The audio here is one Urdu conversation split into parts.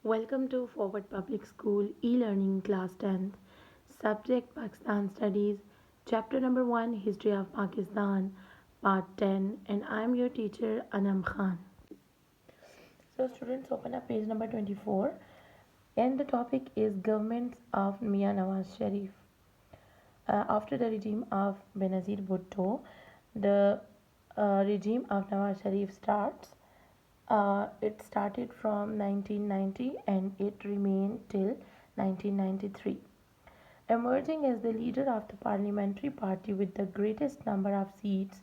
Welcome to Forward Public School e-learning class 10th. Subject Pakistan Studies. Chapter number 1 History of Pakistan Part 10 and I am your teacher Anam Khan. So students open up page number 24 and the topic is governments of Mian Nawaz Sharif. After the regime of Benazir Bhutto, the regime of Nawaz Sharif starts. It started from 1990 and it remained till 1993. Emerging as the leader of the parliamentary party with the greatest number of seats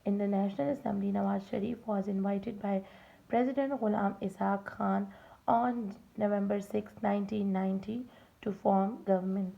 in the National Assembly, Nawaz Sharif was invited by President Ghulam Ishaq Khan on November 6, 1990 to form government.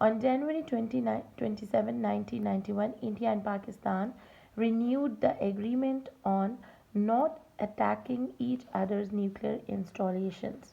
On January 27, 1991, India and Pakistan renewed the agreement on not attacking each other's nuclear installations.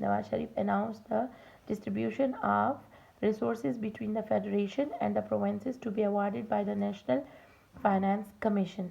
Nawaz Sharif announced the distribution of resources between the federation and the provinces to be awarded by the National Finance Commission.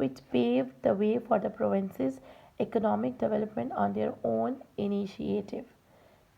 which paved the way for the provinces economic development on their own initiative.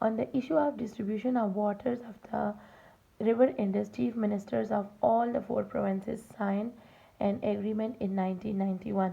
On the issue of distribution of waters of the river Indus, chief ministers of all the 4 provinces signed an agreement in 1991.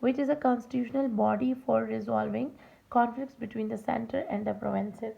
which is a constitutional body for resolving conflicts between the center and the provinces.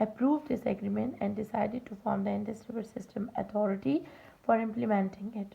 approved this agreement and decided to form the Indus River System Authority for implementing it.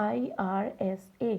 IRSA,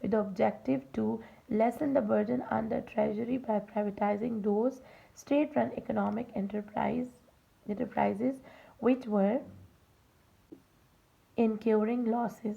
with the objective to lessen the burden on the treasury by privatizing those state-run economic enterprises which were incurring losses।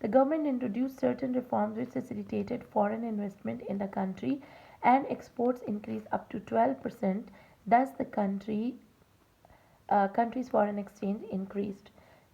The government introduced certain reforms which facilitated foreign investment in the country and exports increased up to 12%. Thus, the country's foreign exchange increased.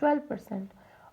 12%,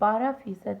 12%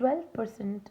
12%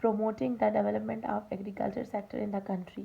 promoting the development of agriculture sector in the country।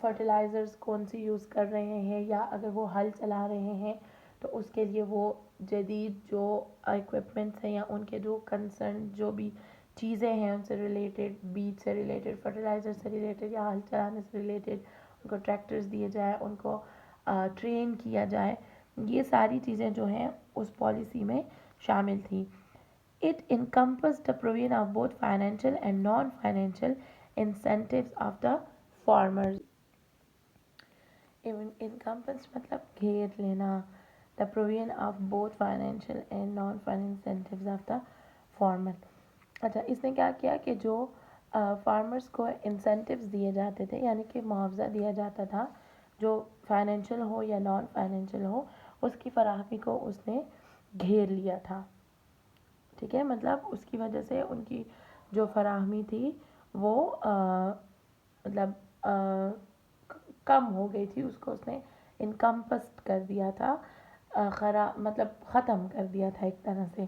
Fertilizers کون سی یوز کر رہے ہیں، یا اگر وہ ہل چلا رہے ہیں تو اس کے لیے وہ جدید جو ایکوپمنٹس ہیں یا ان کے جو کنسرن جو بھی چیزیں ہیں ان سے ریلیٹڈ، بیج سے ریلیٹڈ، فرٹیلائزر سے ریلیٹڈ یا ہل چلانے سے ریلیٹڈ ان کو ٹریکٹرز دیے جائیں، ان کو ٹرین کیا جائے. یہ ساری چیزیں جو ہیں اس پالیسی میں شامل تھیں. It encompassed the provision of both financial and non-financial incentives of the farmers. Encompassed مطلب گھیر لینا. The provision of both financial and non-financial incentives of the farmer. اچھا اس نے کیا کیا کہ جو فارمرز کو انسینٹیوز دیے جاتے تھے، یعنی کہ معاوضہ دیا جاتا تھا جو فائنینشیل ہو یا نان فائنینشیل ہو، اس کی فراہمی کو اس نے گھیر لیا تھا. ٹھیک ہے، مطلب اس کی وجہ سے ان کی جو فراہمی تھی وہ مطلب کم ہو گئی تھی، اس کو اس نے انکمپسڈ کر دیا تھا، مطلب ختم کر دیا تھا ایک طرح سے.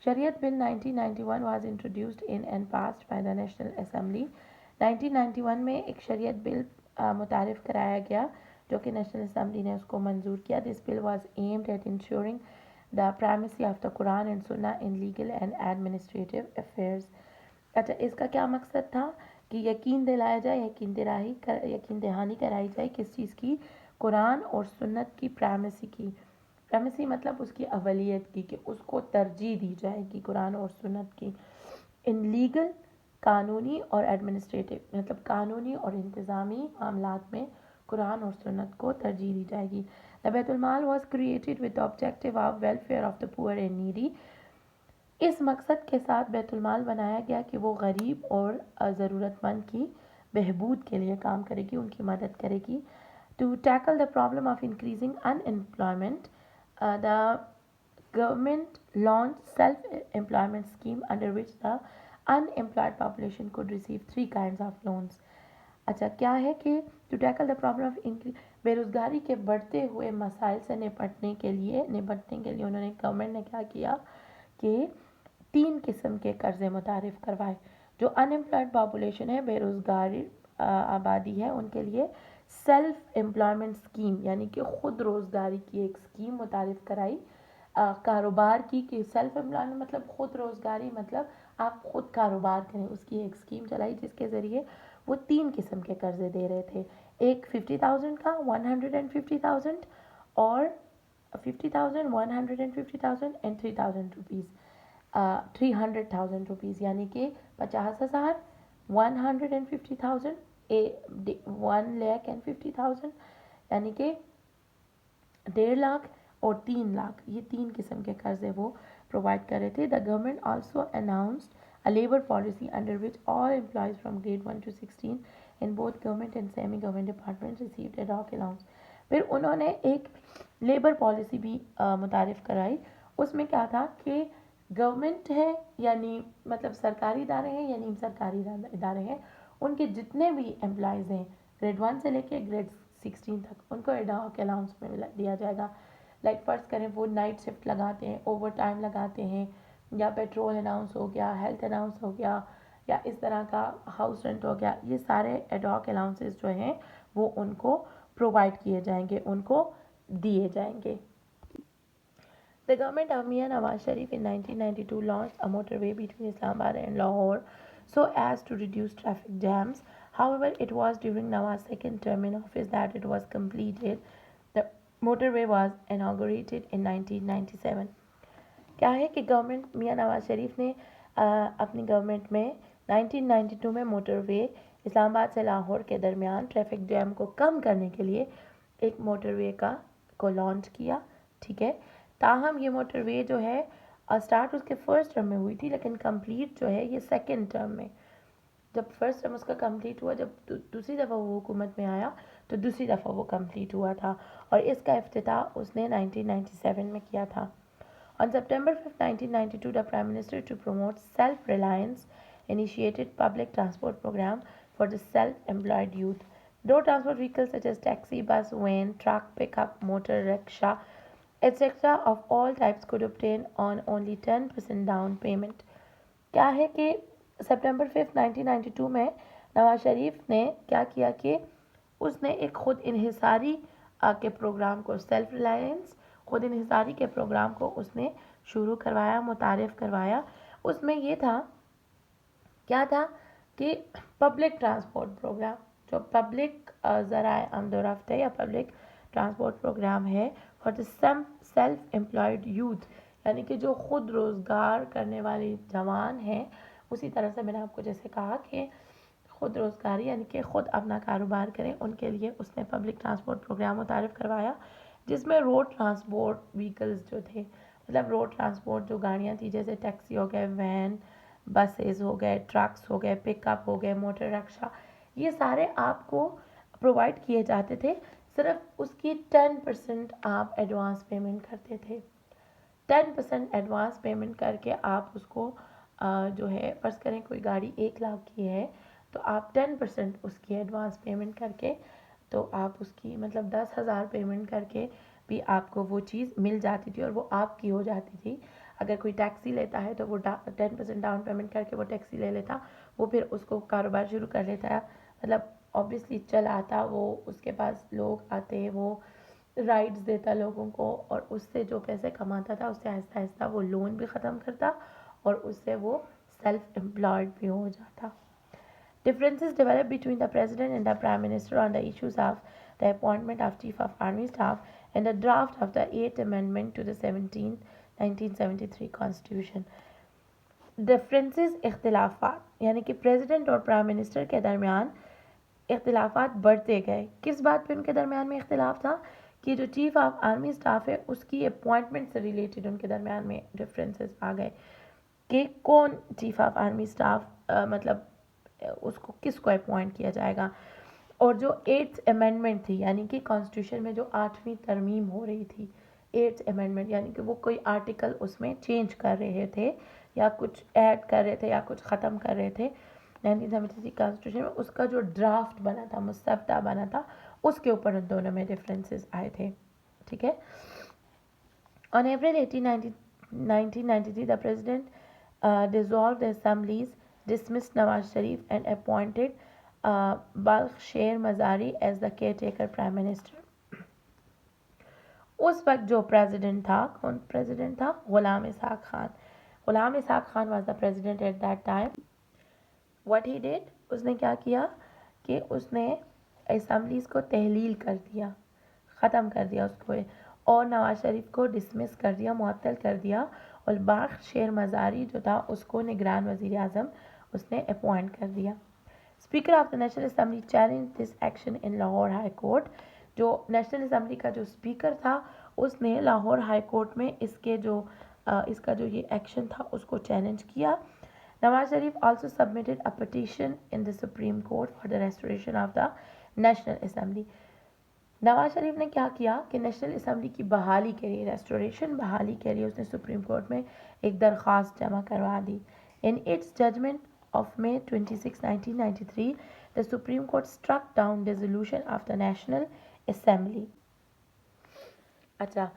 شریعت بل 1991 was introduced in and passed by the national assembly. 1991 میں ایک شریعت بل متعارف کرایا گیا جو کہ نیشنل اسمبلی نے اس کو منظور کیا. This bill was aimed at ensuring the primacy of the Quran and Sunnah in legal and administrative affairs. اچھا اس کا کیا مقصد تھا کہ یقین دلایا جائے، یقین دہانی کرائی جائے کس چیز کی؟ قرآن اور سنت کی پرائمیسی کی. پرائمیسی مطلب اس کی اولیت کی، کہ اس کو ترجیح دی جائے گی قرآن اور سنت کی. ان لیگل، قانونی اور ایڈمنسٹریٹو مطلب قانونی اور انتظامی معاملات میں قرآن اور سنت کو ترجیح دی جائے گی. The بیت المال was created with the objective of welfare of the poor and needy. اس مقصد کے ساتھ بیت المال بنایا گیا کہ وہ غریب اور ضرورت مند کی بہبود کے لیے کام کرے گی، ان کی مدد کرے گی. To tackle the problem of increasing unemployment, the government launched self-employment scheme under which the unemployed population could receive 3 kinds of loans. اچھا کیا ہے کہ to tackle the problem of بے روزگاری کے بڑھتے ہوئے مسائل سے نپٹنے کے لیے انہوں نے گورنمنٹ نے کیا کیا کہ 3 قسم کے قرضے متعارف کروائے. جو ان امپلائڈ پاپولیشن ہے، بے روزگار آبادی ہے، ان کے لیے سیلف امپلائمنٹ اسکیم یعنی کہ خود روزگاری کی ایک اسکیم متعارف کرائی. کاروبار کی، کہ سیلف امپلائمنٹ مطلب خود روزگاری، مطلب آپ خود کاروبار کریں، اس کی ایک اسکیم چلائی جس کے ذریعے وہ 3 قسم کے قرضے دے رہے تھے. ایک 50,000 کا 150,000 اور 50,000 150,000 اینڈ 3,000 روپیز 300,000 روپیز، یعنی کہ 50,000 150,000 1,50,000 یعنی کہ 1.5 لاکھ اور 3 لاکھ. یہ 3 قسم کے قرضے وہ پرووائڈ کر رہے تھے. The government also announced a labor policy under which all employees from grade 1 to 16 in both government and semi-government departments received ad hoc allowance. پھر انہوں نے ایک لیبر پالیسی بھی متعارف کرائی. اس میں کیا تھا کہ گورنمنٹ ہے یعنی مطلب سرکاری ادارے ہیں یا نیم سرکاری ادارے ہیں، ان کے جتنے بھی امپلائیز ہیں گریڈ 1 سے لے کے گریڈ 16 تک ان کو ایڈ ہاک الاؤنس میں دیا جائے گا. لائک فرض کریں وہ نائٹ شفٹ لگاتے ہیں، اوور ٹائم لگاتے ہیں، یا پیٹرول اناؤنس ہو گیا، ہیلتھ اناؤنس ہو گیا، یا اس طرح کا ہاؤس رینٹ ہو گیا، یہ سارے ایڈ ہاک الاؤنسز جو ہیں وہ ان کو پرووائڈ کیے جائیں گے، ان کو دیے جائیں گے. The government of Mian Nawaz Sharif in 1992 launched a motorway between Islamabad and Lahore so as to reduce traffic jams. However, it was during Nawaz's second term in office that it was completed. The motorway was inaugurated in 1997. کیا ہے کہ گورنمنٹ میاں نواز شریف نے اپنی گورنمنٹ میں 1992 میں موٹر وے اسلام آباد سے لاہور کے درمیان ٹریفک جیم کو کم کرنے کے لیے ایک موٹر وے کو لانچ کیا. ٹھیک ہے، تاہم یہ موٹر وے جو ہے اسٹارٹ اس کے فرسٹ ٹرم میں ہوئی تھی، لیکن کمپلیٹ جو ہے یہ سیکنڈ ٹرم میں. جب فرسٹ ٹرم اس کا کمپلیٹ ہوا، جب دوسری دفعہ وہ حکومت میں آیا تو دوسری دفعہ وہ کمپلیٹ ہوا تھا، اور اس کا افتتاح اس نے 1997 میں کیا تھا. On September 5, 1992, the Prime Minister, to promote self-reliance, initiated public transport program for the self-employed youth. Road transport vehicles such as taxi, bus, van, truck, pickup, motor, rickshaw, etc. of all types could obtain on only 10% down payment. کیا ہے کہ سپٹمبر 5, 1992 میں نواز شریف نے کیا کیا کہ اس نے ایک خود انحصاری کے پروگرام کو، سیلف ریلائنس، خود انحصاری کے پروگرام کو اس نے شروع کروایا، متعارف کروایا. اس میں یہ تھا، کیا تھا کہ پبلک ٹرانسپورٹ پروگرام، جو پبلک ذرائع آمد و رفت ہے یا پبلک ٹرانسپورٹ پروگرام ہے for the self employed youth, یعنی کہ جو خود روزگار کرنے والے جوان ہیں. اسی طرح سے میں نے آپ کو جیسے کہا کہ خود روزگاری یعنی کہ خود اپنا کاروبار کریں، ان کے لیے اس نے پبلک ٹرانسپورٹ پروگرام متعارف کروایا، جس میں روڈ ٹرانسپورٹ وہیکلز جو تھے، مطلب روڈ ٹرانسپورٹ جو گاڑیاں تھیں جیسے ٹیکسی ہو گئے، وین، بسیز ہو گئے، ٹرکس ہو گئے، پک اپ ہو گئے، موٹر رکشا، یہ سارے آپ کو پرووائڈ کیے جاتے تھے. صرف اس کی 10% آپ ایڈوانس پیمنٹ کرتے تھے. 10% ایڈوانس پیمنٹ کر کے آپ اس کو جو ہے فرض کریں کوئی گاڑی 1 لاکھ کی ہے تو آپ 10% اس کی ایڈوانس پیمنٹ کر کے تو آپ اس کی مطلب 10,000 پیمنٹ کر کے بھی آپ کو وہ چیز مل جاتی تھی اور وہ آپ کی ہو جاتی تھی. اگر کوئی ٹیکسی لیتا ہے تو وہ 10% ڈاؤن پیمنٹ کر کے وہ ٹیکسی لے لیتا، وہ پھر اس کو کاروبار شروع کر لیتا ہے، مطلب اوبیسلی چلاتا، وہ اس کے پاس لوگ آتے، وہ رائڈز دیتا لوگوں کو، اور اس سے جو پیسے کماتا تھا اس سے آہستہ آہستہ وہ لون بھی ختم کرتا اور اس سے وہ سیلف امپلائڈ بھی ہو جاتا. Differences developed between the President and the Prime Minister on the issues of the appointment of Chief of Army Staff and the draft of the 8th Amendment to the 1973 Constitution. Differences اختلافات، یعنی کہ پریزیڈنٹ اور پرائم منسٹر کے درمیان اختلافات بڑھتے گئے. کس بات پہ ان کے درمیان میں اختلاف تھا؟ کہ جو چیف آف آرمی اسٹاف ہے اس کی اپوائنٹمنٹ سے ریلیٹڈ ان کے درمیان میں ڈفرینسز آ گئے کہ کون چیف آف آرمی اسٹاف مطلب اس کو کس کو اپوائنٹ کیا جائے گا. اور جو 8th امینڈمنٹ تھی، یعنی کہ کانسٹیٹیوشن میں جو 8ویں ترمیم ہو رہی تھی، 8th امینڈمنٹ یعنی کہ وہ کوئی آرٹیکل اس میں چینج کر رہے تھے یا کچھ ایڈ کر رہے تھے یا کچھ ختم کر رہے تھے 1973 کانسٹیٹیوشن میں، اس کا جو ڈرافٹ بنا تھا، مستفتح بنا تھا، اس کے اوپر ان دونوں میں ڈفرینسز آئے تھے. ٹھیک ہے. On April 18, 1993, the President dissolved the assemblies, dismissed Nawaz Sharif and appointed Balkh Sher Mazari as the caretaker Prime Minister. اس وقت جو پریزیڈنٹ تھا، کون پریزیڈنٹ تھا؟ Ghulam Ishaq Khan. Ghulam Ishaq Khan was the president at that time. What he did, اس نے کیا کیا کہ اس نے اسمبلیز کو تحلیل کر دیا، ختم کر دیا اس کو، اور نواز شریف کو ڈسمس کر دیا، معطل کر دیا، اور بالخ شیر مزاری جو تھا اس کو نگران وزیر اعظم اس نے اپوائنٹ کر دیا. Speaker of the national assembly challenge this action in Lahore high court. جو نیشنل اسمبلی کا جو اسپیکر تھا اس نے لاہور ہائی کورٹ میں اس کا جو یہ ایکشن تھا اس کو چیلنج کیا. Nawaz Sharif also submitted a petition in the supreme court for the restoration of the national assembly. Nawaz Sharif نے کیا کیا کہ نیشنل اسمبلی کی بحالی کے لیے، ریسٹوریشن، بحالی کے لیے اس نے سپریم کورٹ میں ایک درخواست جمع کروا دی. In its judgment of May 26, 1993, the Supreme Court struck down dissolution of the National Assembly. اچھا،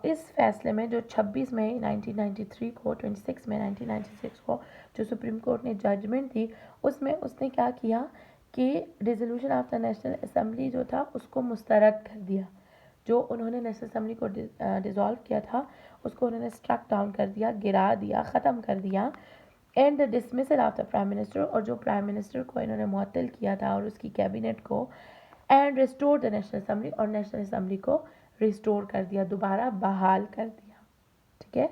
اس فیصلے میں جو 26 مئی 1993 کو، 26 مئی 1996 کو جو سپریم کورٹ نے ججمنٹ دی، اس میں اس نے کیا کیا کہ dissolution of the national assembly جو تھا اس کو مسترد کر دیا. جو انہوں نے نیشنل اسمبلی کو ڈیزالو کیا تھا اس کو انہوں نے اسٹرک ڈاؤن کر دیا، گرا دیا، ختم کر دیا. And the dismissal of the prime minister, اور جو پرائم منسٹر کو انہوں نے معطل کیا تھا اور اس کی کیبنٹ کو، and restore the national assembly, اور نیشنل اسمبلی کو ریسٹور کر دیا، دوبارہ بحال کر دیا. ٹھیک ہے.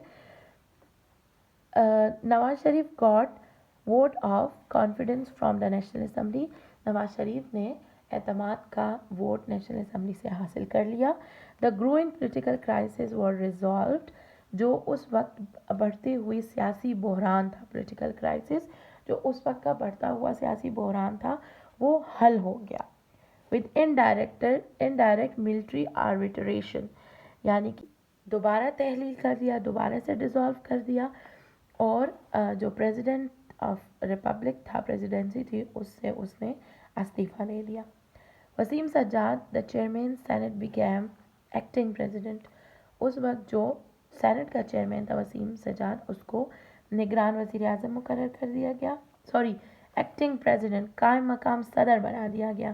Nawaz Sharif got vote of confidence from the national assembly. Nawaz Sharif نے اعتماد کا ووٹ نیشنل اسمبلی سے حاصل کر لیا. The growing political crisis was resolved. جو اس وقت بڑھتے ہوئی سیاسی بحران تھا، پولیٹیکل کرائسس جو اس وقت کا بڑھتا ہوا سیاسی بحران تھا وہ حل ہو گیا. ود انڈائریکٹ ملٹری آربیٹریشن، یعنی کہ دوبارہ تحلیل کر دیا، دوبارہ سے ڈیزالو کر دیا، اور جو پریزیڈنٹ آف ریپبلک تھا، پریزیڈنسی تھی، اس سے اس نے استعفیٰ لے لیا. Wasim Sajjad the chairman senate became acting president. اس وقت جو سینٹ کا چیئرمین تھا وسیم سجاد، اس کو نگران وزیر اعظم مقرر کر دیا گیا، ایکٹنگ پریزیڈنٹ، قائم مقام صدر بنا دیا گیا.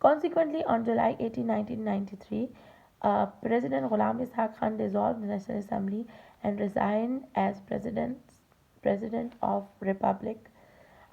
Consequently, on July 18, 1993, President Ghulam Ishaq Khan dissolved the National Assembly and resigned as President of Republic.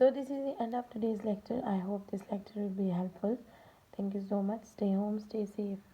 So this is the end of today's lecture. I hope this lecture will be helpful. Thank you so much. Stay home, stay safe.